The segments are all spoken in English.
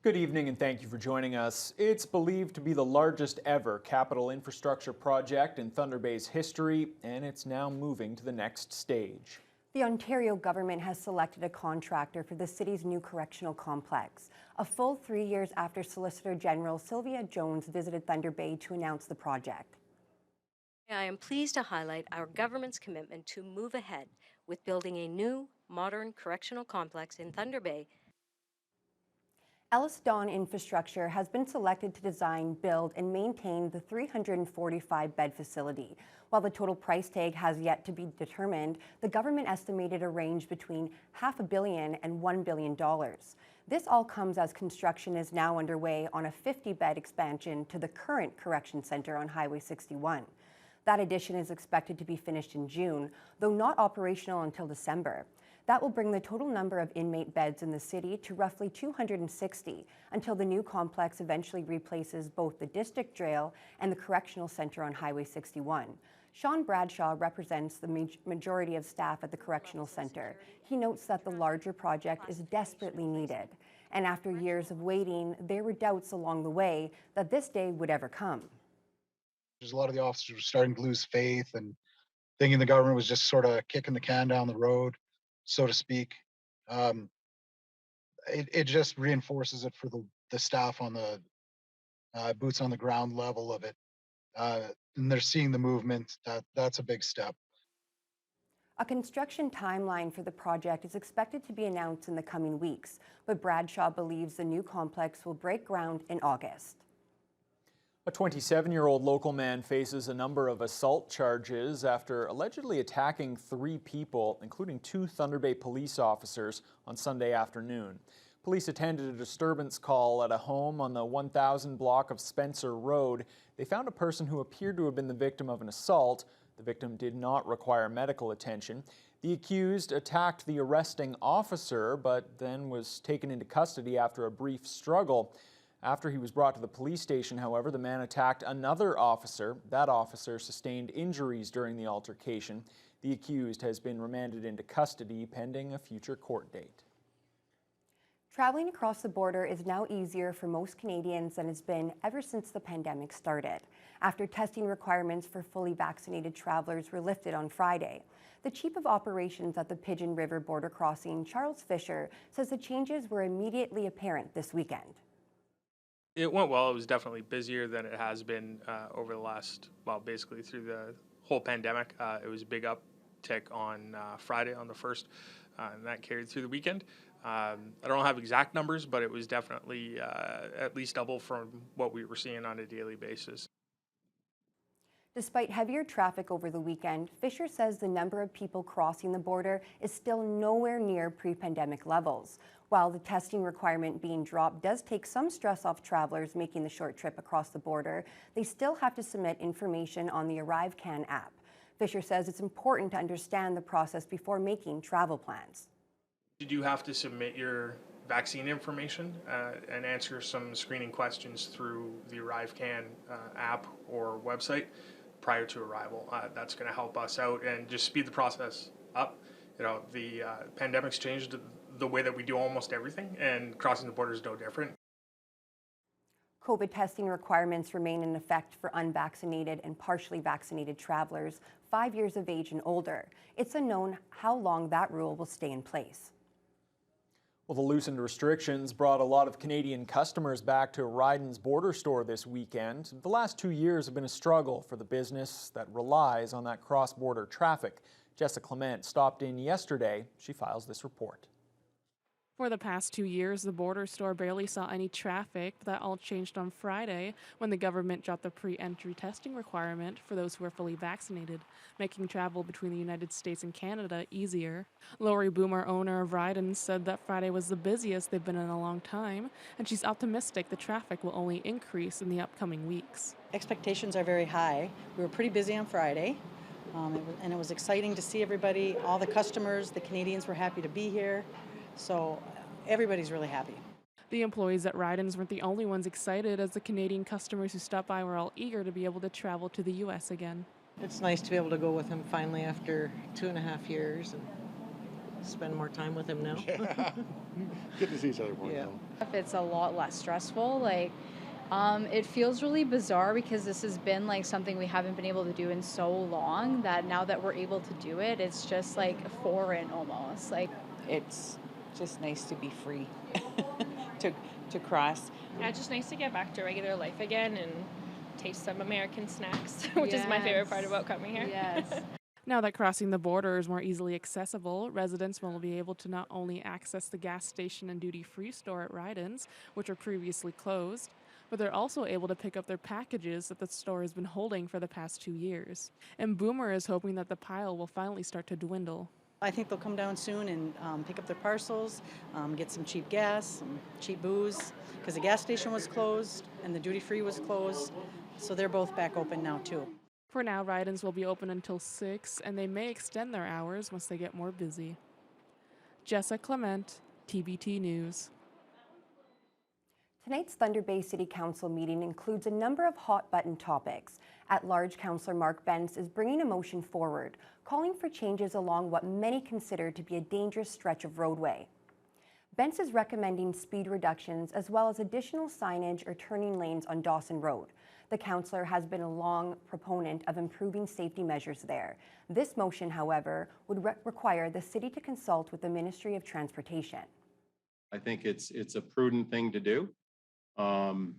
Good evening and thank you for joining us. It's believed to be the largest ever capital infrastructure project in Thunder Bay's history, and it's now moving to the next stage. The Ontario government has selected a contractor for the city's new correctional complex, a full 3 years after Solicitor General Sylvia Jones visited Thunder Bay to announce the project. I am pleased to highlight our government's commitment to move ahead with building a new, modern correctional complex in Thunder Bay. Ellis Dawn Infrastructure has been selected to design, build, and maintain the 345-bed facility. While the total price tag has yet to be determined, the government estimated a range between $500 million and $1 billion. This all comes as construction is now underway on a 50-bed expansion to the current correction center on Highway 61. That addition is expected to be finished in June, though not operational until December. That will bring the total number of inmate beds in the city to roughly 260 until the new complex eventually replaces both the district jail and the correctional center on Highway 61. Sean Bradshaw represents the majority of staff at the correctional center. He notes that the larger project is desperately needed. And after years of waiting, there were doubts along the way that this day would ever come. There's a lot of the officers were starting to lose faith and thinking the government was just sort of kicking the can down the road, so to speak. It just reinforces it for the staff on the boots on the ground level of it. And they're seeing the movement. That's a big step. A construction timeline for the project is expected to be announced in the coming weeks, but Bradshaw believes the new complex will break ground in August. A 27-year-old local man faces a number of assault charges after allegedly attacking 3 people, including 2 Thunder Bay police officers, on Sunday afternoon. Police attended a disturbance call at a home on the 1000 block of Spencer Road. They found a person who appeared to have been the victim of an assault. The victim did not require medical attention. The accused attacked the arresting officer, but then was taken into custody after a brief struggle. After he was brought to the police station, however, the man attacked another officer. That officer sustained injuries during the altercation. The accused has been remanded into custody pending a future court date. Traveling across the border is now easier for most Canadians than it's been ever since the pandemic started, after testing requirements for fully vaccinated travelers were lifted on Friday. The Chief of Operations at the Pigeon River border crossing, Charles Fisher, says the changes were immediately apparent this weekend. It went well. It was definitely busier than it has been over the last, well, basically through the whole pandemic. It was a big uptick on Friday on the 1st, and that carried through the weekend. I don't have exact numbers, but it was definitely at least double from what we were seeing on a daily basis. Despite heavier traffic over the weekend, Fisher says the number of people crossing the border is still nowhere near pre-pandemic levels. While the testing requirement being dropped does take some stress off travelers making the short trip across the border, they still have to submit information on the ArriveCan app. Fisher says it's important to understand the process before making travel plans. You do have to submit your vaccine information and answer some screening questions through the ArriveCan app or website prior to arrival. That's going to help us out and just speed the process up. You know, the pandemic's changed the way that we do almost everything, and crossing the border is no different. COVID testing requirements remain in effect for unvaccinated and partially vaccinated travelers 5 years of age and older. It's unknown how long that rule will stay in place. Well, the loosened restrictions brought a lot of Canadian customers back to Ryden's border store this weekend. The last 2 years have been a struggle for the business that relies on that cross-border traffic. Jessica Clement stopped in yesterday. She files this report. For the past 2 years, the border store barely saw any traffic. That all changed on Friday when the government dropped the pre-entry testing requirement for those who are fully vaccinated, making travel between the United States and Canada easier. Lori Boomer, owner of Ryden, said that Friday was the busiest they've been in a long time, and she's optimistic the traffic will only increase in the upcoming weeks. Expectations are very high. We were pretty busy on Friday, and it was exciting to see everybody, all the customers. The Canadians were happy to be here. So everybody's really happy. The employees at Ryden's weren't the only ones excited, as the Canadian customers who stopped by were all eager to be able to travel to the U.S. again. It's nice to be able to go with him finally after 2.5 years. And spend more time with him now. Good to see each other more. Yeah. It's a lot less stressful. It feels really bizarre because this has been like something we haven't been able to do in so long that now that we're able to do it, it's just like foreign almost. It's just nice to be free to cross. Yeah, it's just nice to get back to regular life again and taste some American snacks, which is my favorite part about coming here. Yes. Now that crossing the border is more easily accessible, residents will be able to not only access the gas station and duty-free store at Ryden's, which were previously closed, but they're also able to pick up their packages that the store has been holding for the past 2 years. And Boomer is hoping that the pile will finally start to dwindle. I think they'll come down soon and pick up their parcels, get some cheap gas, some cheap booze, because the gas station was closed and the duty-free was closed, so they're both back open now too. For now, Ryden's will be open until 6, and they may extend their hours once they get more busy. Jessa Clement, TBT News. Tonight's Thunder Bay City Council meeting includes a number of hot-button topics. At-large Councillor Mark Bentz is bringing a motion forward, calling for changes along what many consider to be a dangerous stretch of roadway. Bentz is recommending speed reductions as well as additional signage or turning lanes on Dawson Road. The councillor has been a long proponent of improving safety measures there. This motion, however, would require the city to consult with the Ministry of Transportation. I think it's a prudent thing to do. And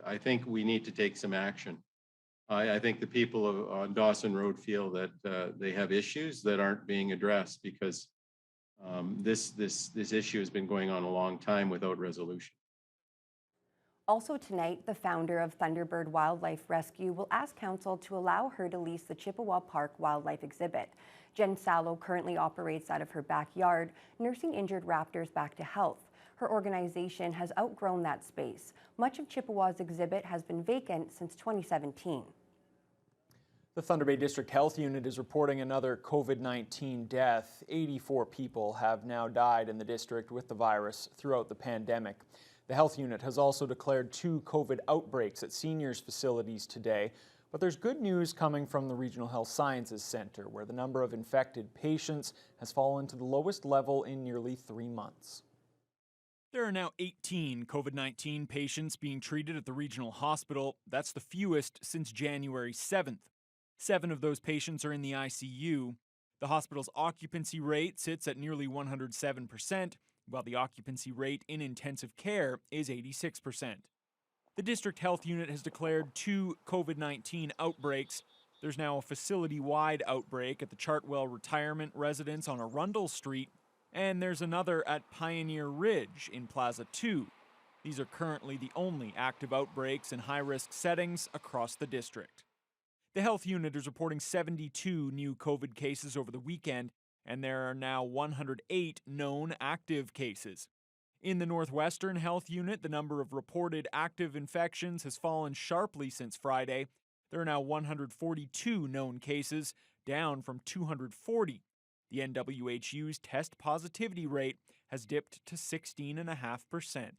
I think we need to take some action. I think the people on Dawson Road feel that they have issues that aren't being addressed because this issue has been going on a long time without resolution. Also tonight, the founder of Thunderbird Wildlife Rescue will ask council to allow her to lease the Chippewa Park Wildlife Exhibit. Jen Sallow currently operates out of her backyard, nursing injured raptors back to health. Her organization has outgrown that space. Much of Chippewa's exhibit has been vacant since 2017. The Thunder Bay District Health Unit is reporting another COVID-19 death. 84 people have now died in the district with the virus throughout the pandemic. The health unit has also declared 2 COVID outbreaks at seniors' facilities today. But there's good news coming from the Regional Health Sciences Centre, where the number of infected patients has fallen to the lowest level in nearly 3 months. There are now 18 COVID-19 patients being treated at the regional hospital. That's the fewest since January 7th. 7 of those patients are in the ICU. The hospital's occupancy rate sits at nearly 107%, while the occupancy rate in intensive care is 86%. The district health unit has declared 2 COVID-19 outbreaks. There's now a facility-wide outbreak at the Chartwell Retirement Residence on Arundel Street, and there's another at Pioneer Ridge in Plaza 2. These are currently the only active outbreaks in high-risk settings across the district. The health unit is reporting 72 new COVID cases over the weekend, and there are now 108 known active cases. In the Northwestern Health Unit, the number of reported active infections has fallen sharply since Friday. There are now 142 known cases, down from 240. The NWHU's test positivity rate has dipped to 16.5%.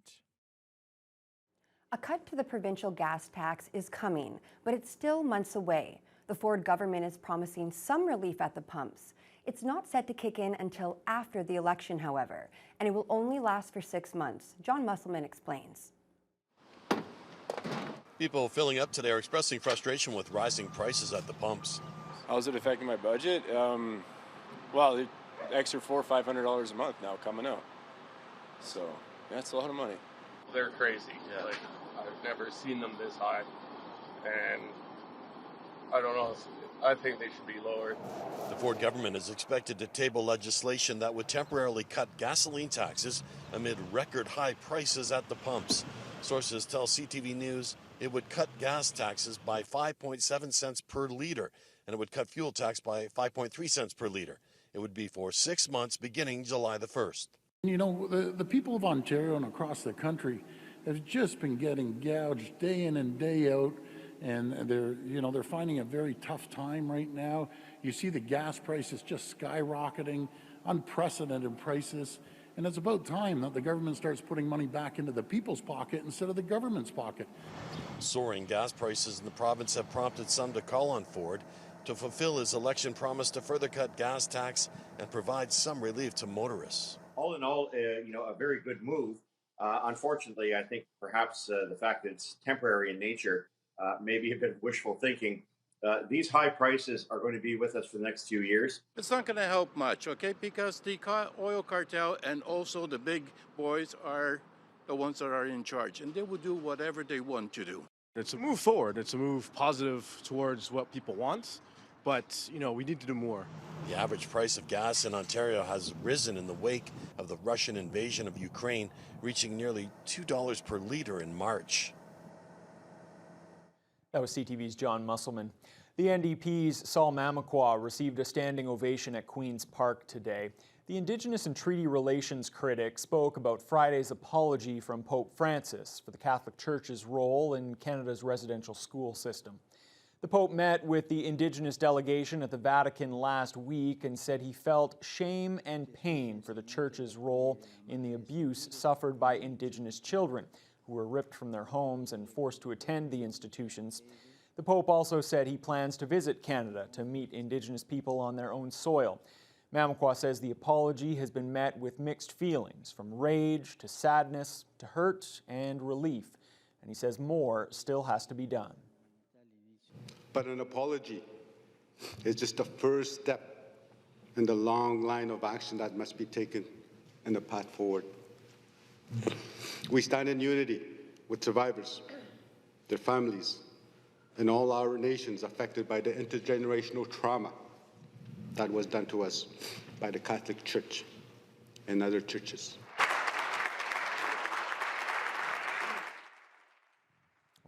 A cut to the provincial gas tax is coming, but it's still months away. The Ford government is promising some relief at the pumps. It's not set to kick in until after the election, however, and it will only last for 6 months. John Musselman explains. People filling up today are expressing frustration with rising prices at the pumps. How's it affecting my budget? Well, the extra $400 or $500 a month now coming out. So that's a lot of money. They're crazy. Yeah. Like, I've never seen them this high, and I don't know. I think they should be lowered. The Ford government is expected to table legislation that would temporarily cut gasoline taxes amid record high prices at the pumps. Sources tell CTV News it would cut gas taxes by 5.7 cents per liter, and it would cut fuel tax by 5.3 cents per liter. It would be for 6 months beginning July the 1st. You know, the people of Ontario and across the country have just been getting gouged day in and day out. And they're finding a very tough time right now. You see the gas prices just skyrocketing, unprecedented prices. And it's about time that the government starts putting money back into the people's pocket instead of the government's pocket. Soaring gas prices in the province have prompted some to call on Ford to fulfill his election promise to further cut gas tax and provide some relief to motorists. All in all, a very good move. Unfortunately, I think perhaps the fact that it's temporary in nature may be a bit of wishful thinking. These high prices are going to be with us for the next few years. It's not going to help much, okay? Because the oil cartel and also the big boys are the ones that are in charge, and they will do whatever they want to do. It's a move forward. It's a move positive towards what people want, but, we need to do more. The average price of gas in Ontario has risen in the wake of the Russian invasion of Ukraine, reaching nearly $2 per litre in March. That was CTV's John Musselman. The NDP's Saul Mamakwa received a standing ovation at Queen's Park today. The Indigenous and Treaty Relations critic spoke about Friday's apology from Pope Francis for the Catholic Church's role in Canada's residential school system. The Pope met with the Indigenous delegation at the Vatican last week and said he felt shame and pain for the Church's role in the abuse suffered by Indigenous children who were ripped from their homes and forced to attend the institutions. The Pope also said he plans to visit Canada to meet Indigenous people on their own soil. Mamakwa says the apology has been met with mixed feelings, from rage to sadness to hurt and relief, and he says more still has to be done. But an apology is just the first step in the long line of action that must be taken in the path forward. We stand in unity with survivors, their families, and all our nations affected by the intergenerational trauma that was done to us by the Catholic Church and other churches.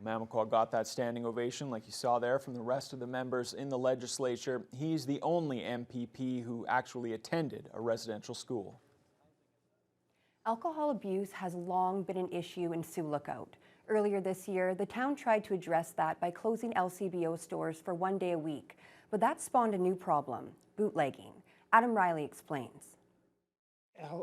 Mamakwa got that standing ovation like you saw there from the rest of the members in the legislature. He's the only MPP who actually attended a residential school. Alcohol abuse has long been an issue in Sioux Lookout. Earlier this year, the town tried to address that by closing LCBO stores for 1 day a week. But that spawned a new problem, bootlegging. Adam Riley explains.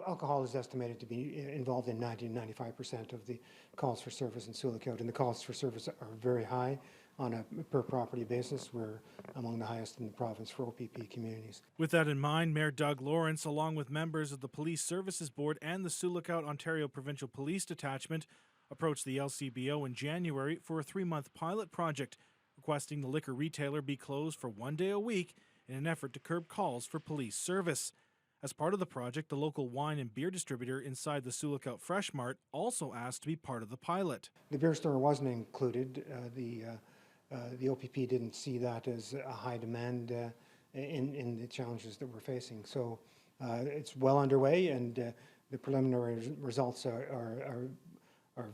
Alcohol is estimated to be involved in 90-95% of the calls for service in Sioux Lookout, and the calls for service are very high on a per property basis. We're among the highest in the province for OPP communities. With that in mind, Mayor Doug Lawrence, along with members of the Police Services Board and the Sioux Lookout Ontario Provincial Police Detachment, approached the LCBO in January for a 3-month pilot project, requesting the liquor retailer be closed for 1 day a week in an effort to curb calls for police service. As part of the project, the local wine and beer distributor inside the Sioux Lookout Fresh Mart also asked to be part of the pilot. The beer store wasn't included. The OPP didn't see that as a high demand in the challenges that we're facing. So it's well underway, and the preliminary results are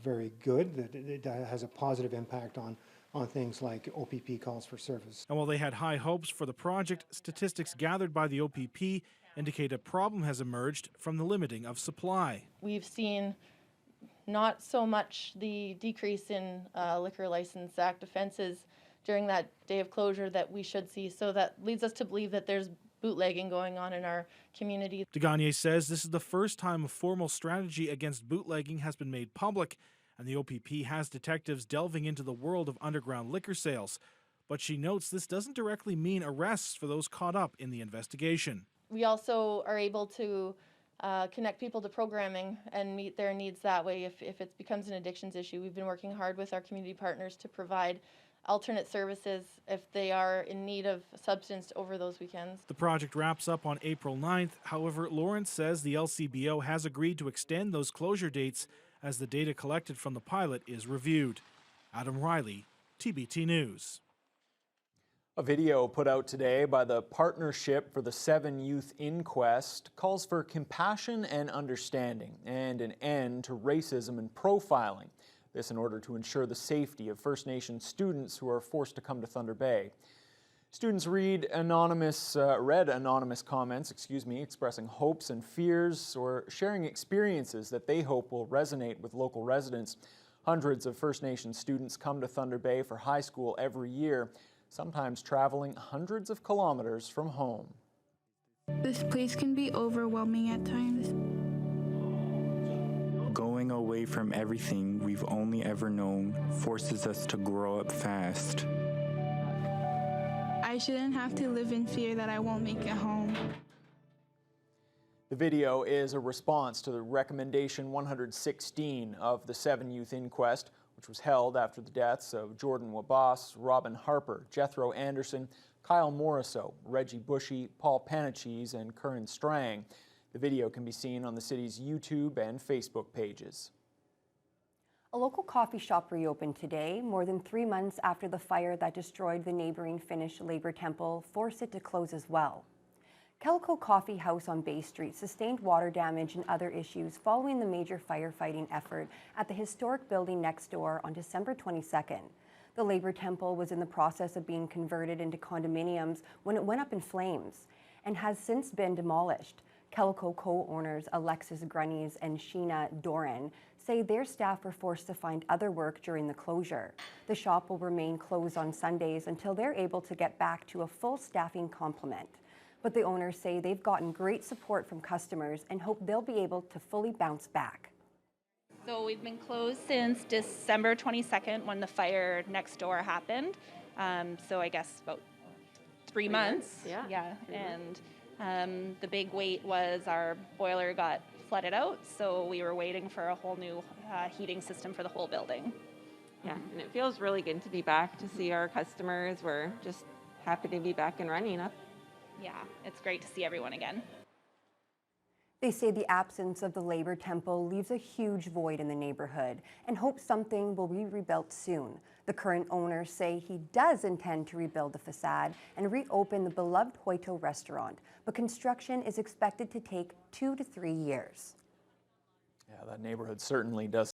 very good. That it has a positive impact on things like OPP calls for service. And while they had high hopes for the project, statistics gathered by the OPP indicate a problem has emerged from the limiting of supply. We've seen not so much the decrease in Liquor License Act offenses during that day of closure that we should see. So that leads us to believe that there's bootlegging going on in our community. DeGagne says this is the first time a formal strategy against bootlegging has been made public, and the OPP has detectives delving into the world of underground liquor sales. But she notes this doesn't directly mean arrests for those caught up in the investigation. We also are able to connect people to programming and meet their needs that way if it becomes an addictions issue. We've been working hard with our community partners to provide alternate services if they are in need of substance over those weekends. The project wraps up on April 9th. However, Lawrence says the LCBO has agreed to extend those closure dates as the data collected from the pilot is reviewed. Adam Riley, TBT News. A video put out today by the Partnership for the 7 Youth Inquest calls for compassion and understanding and an end to racism and profiling. This in order to ensure the safety of First Nation students who are forced to come to Thunder Bay. Students read anonymous comments, expressing hopes and fears or sharing experiences that they hope will resonate with local residents. Hundreds of First Nation students come to Thunder Bay for high school every year, sometimes traveling hundreds of kilometers from home. This place can be overwhelming at times. Going away from everything we've only ever known forces us to grow up fast. I I shouldn't have to live in fear that I won't make it home. The video is a response to the recommendation 116 of the 7 Youth Inquest, which was held after the deaths of Jordan Wabas, Robin Harper, Jethro Anderson, Kyle Morriso, Reggie Bushy, Paul Panachese, and Curran Strang. The video can be seen on the city's YouTube and Facebook pages. A local coffee shop reopened today, more than 3 months after the fire that destroyed the neighboring Finnish Labour Temple forced it to close as well. Calico Coffee House on Bay Street sustained water damage and other issues following the major firefighting effort at the historic building next door on December 22nd. The Labour Temple was in the process of being converted into condominiums when it went up in flames and has since been demolished. Calico co-owners Alexis Grunnies and Sheena Doran say their staff were forced to find other work during the closure. The shop will remain closed on Sundays until they're able to get back to a full staffing complement. But the owners say they've gotten great support from customers and hope they'll be able to fully bounce back. So we've been closed since December 22nd when the fire next door happened. So I guess about 3 months. Yeah. And the big wait was our boiler got flooded out, so we were waiting for a whole new heating system for the whole building. Yeah, and it feels really good to be back to see our customers. We're just happy to be back and running up. Yeah, it's great to see everyone again. They say the absence of the Labour Temple leaves a huge void in the neighborhood and hope something will be rebuilt soon. The current owners say he does intend to rebuild the facade and reopen the beloved Hoito restaurant, but construction is expected to take 2 to 3 years. Yeah, that neighborhood certainly does